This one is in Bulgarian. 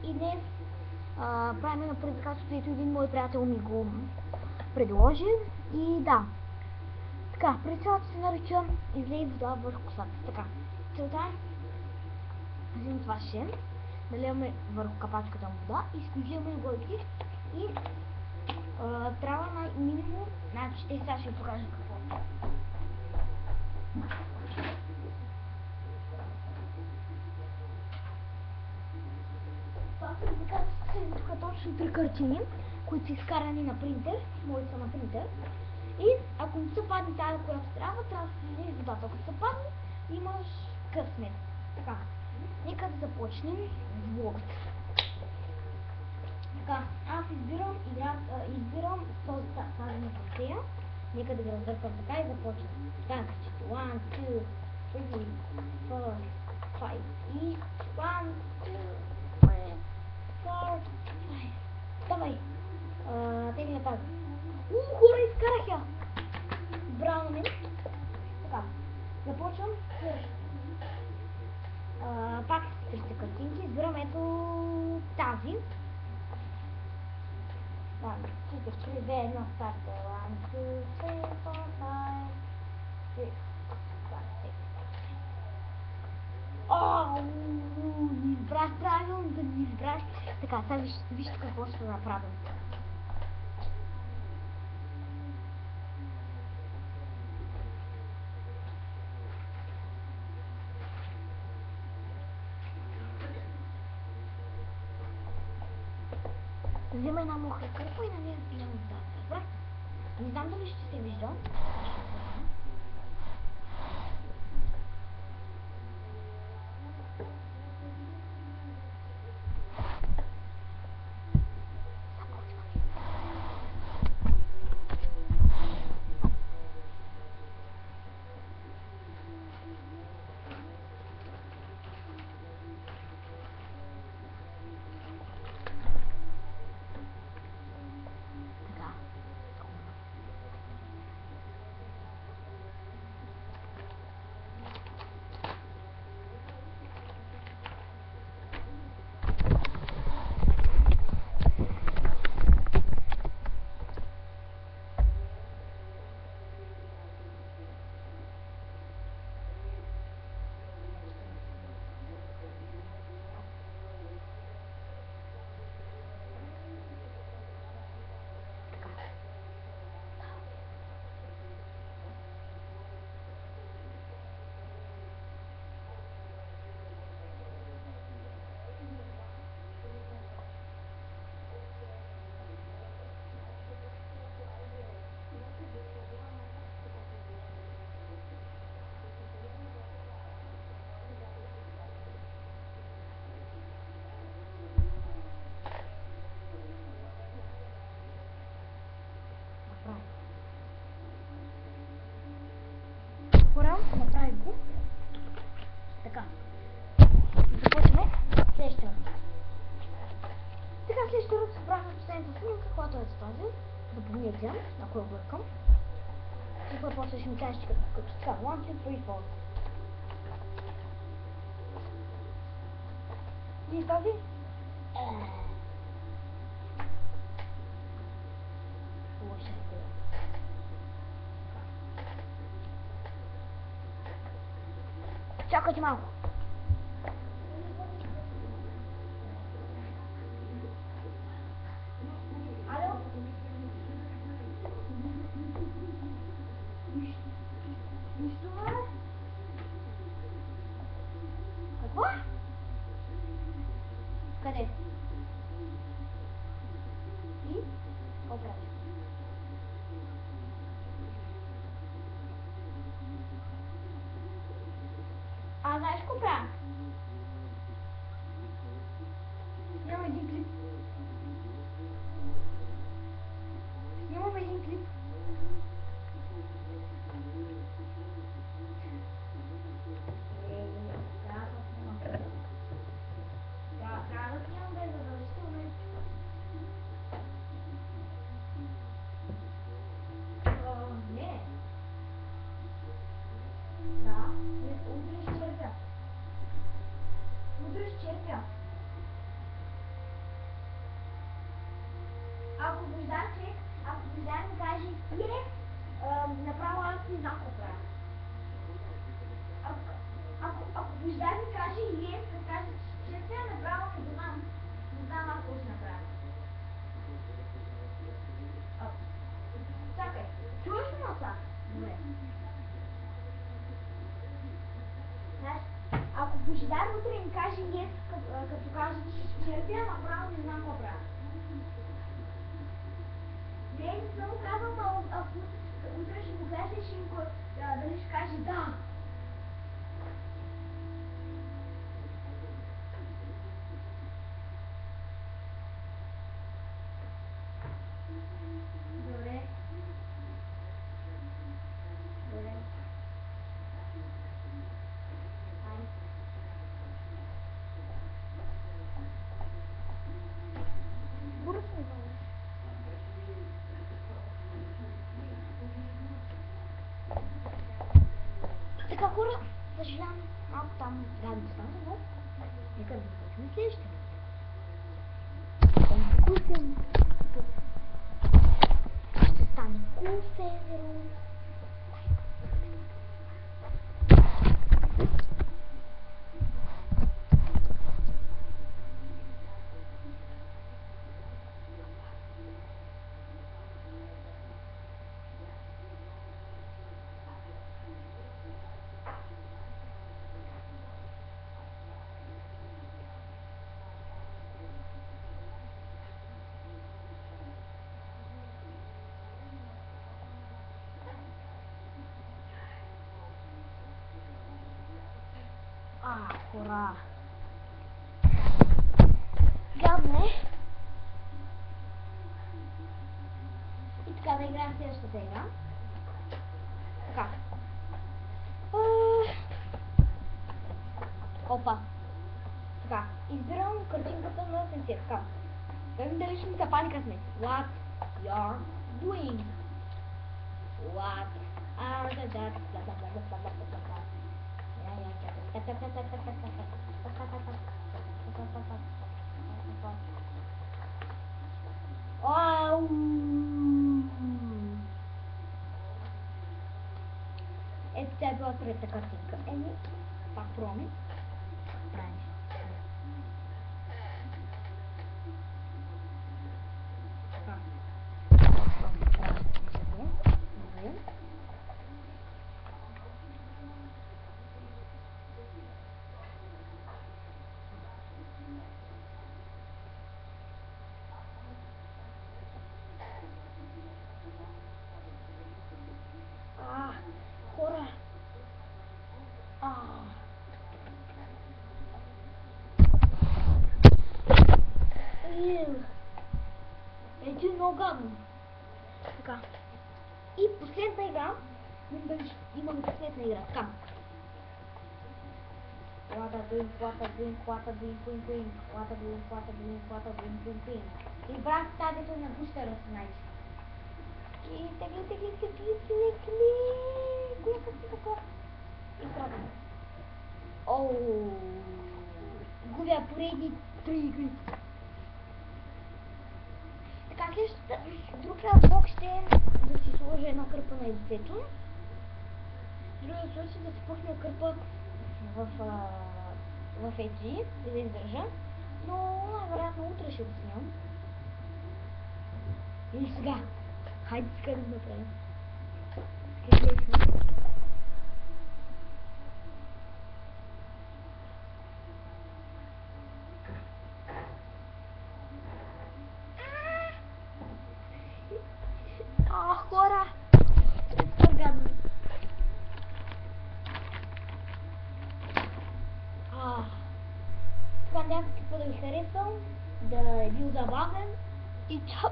И днес правим на предизвикателството, ето един мой приятел ми го предложи. И да. Така, предизвикателството се нарича излей вода върху косата. Така, целта е взимам това шен, наливаме върху капачката на вода, изключваме глътки и трябва на минимум, значи сега ще ви покажа какво. Това са тук точно 3 картини, които са изкарани на принтер, моите са на принтер. И ако не се падне тази, която трябва да се излее водата. Ако се падне, имаш късмет. Така, нека да започнем с влогът. Така, аз избирам тази метросея. Нека да ги раздърпам така и започнем. Така, 1, 2, 3, 4, 5 и 1, 2, 3, 4, 5. Давай! Тегля тази. Хора, изкарах я! Браво на мен. Така, започвам с пак с трите картинки. Избирам ето тази. Да, 4, 2, 1, старта. 1, 2, 3, 4, 5, 6, 7, 8. Не избрах правилно, да не избрах. Така, сега вижте какво ще направим. Взема една мокра кърпа и наливам водата. Добре? Не знам дали ще се вижда. Хора, направих го. Така. Започваме следващия ръд. Така, следващия ръд събрахме последната снимка, която е с тази. Да помните, ако я бъркам. И после ще ми кажеш, че като така, 1, 2, 3, 4. И тази? Лоша идея. Чакайте малко. Алло? Нищо бе? Какво? Къде? И? Какво правиш? Знаеш какво правя? Снимам един клип. Снимам един клип. Трябва да снимам без задължително. Не. Да, утре ще вървя. направо аз не знам какво правя. Ако Божидар ми каже yes, да каже, че трябва направо не знам. Не знам аз какво ще направя. Чакай, чуваш ли носа? Добре. Знаеш, ако Божидар утре ми каже yes, като каже, че черпя, направо не знам какво правя. Не съм му казал, но ако утре ще го гледа и ще им дали ще каже да. Добре. Добре. Ай. Бързо ми вълнеш. Така хора, съжалявам, малко там гадно стана, но нека да започнем следващия. Вкусен. Ще стане вкусен. Хора. Гадно е. И така да играем следващата игра. Така. Опа. Така. Избирам картинката на сенсия. Така. Да видим дали ще ми запали късмет. What you're doing? What are the Ето тя е била трета картинка. Еми, пак проми. Правим. Така. Добре. Хора. Ето е много гадно. Така. И последната игра. Имаме последна игра. Така. Избрах стадието на бустера с най-че. И тегли. Коя картинка? И пробвам. Губя поредни 3 игри. Така, другия блок ще е да си сложа една кърпа на лицето. Другия случай да си пухне кърпа в Edge и да издържа. Но най-вероятно утре ще го снимам. Или сега. Хайде сега да го направим. Хора! Супер гадно. Надявам се да ви харесвам, да е бил забавен и чао!